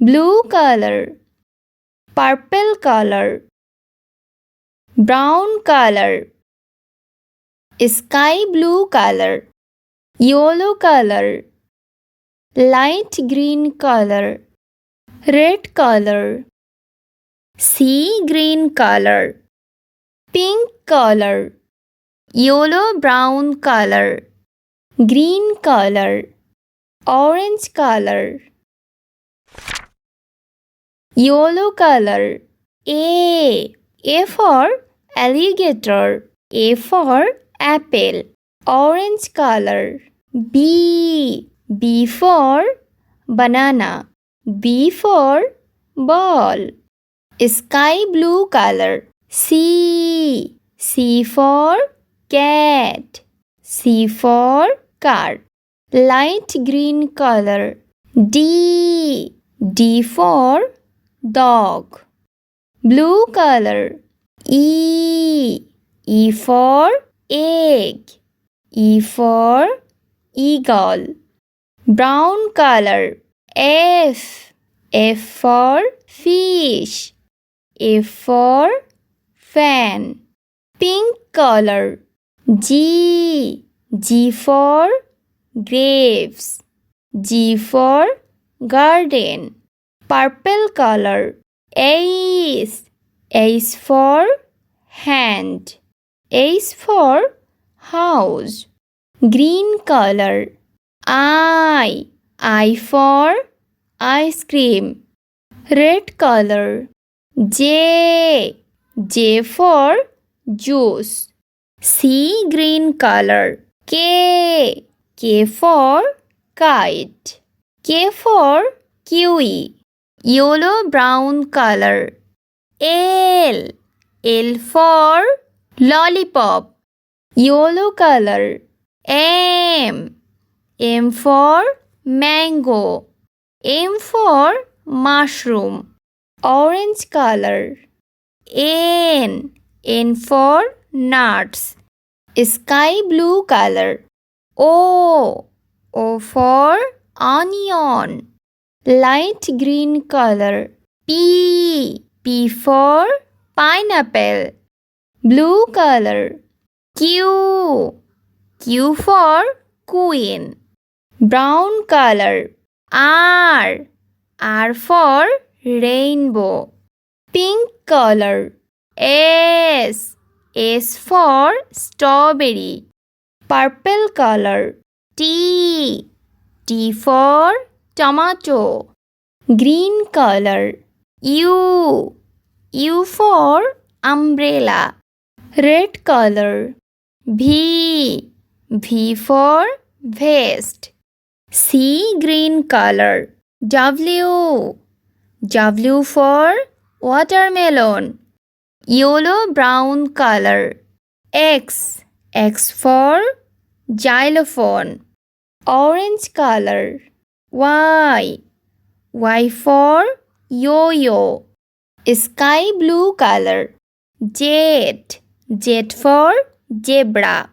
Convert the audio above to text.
blue color, purple color, brown color, sky blue color, yellow color, light green color, red color, sea green color, pink color, yellow brown color, green color, orange color, yellow color. A for alligator, A for apple, orange color. B for banana, B for ball, sky blue color. C for cat, C for car, light green color. D for dog, blue color. E for egg, E for eagle, brown color. F for fish, F for fan, pink color. G for grapes, G for garden, purple color. H for hand, H for house, green color. I for ice cream, red color. J for juice, C green color. K for kite, K for kiwi, yellow brown color. L for lollipop, yellow color. M for mango, M for mushroom, orange color. N for nuts, sky blue color. O for onion, light green color. P for pineapple, blue color. Q for queen, brown color. R for rainbow, pink color. S for strawberry, purple color. T for tomato, green color. U for umbrella, red color. V for vest, C green color. W for watermelon, yellow brown color. X for xylophone, orange color. Y for yo-yo, sky blue color. Z for zebra,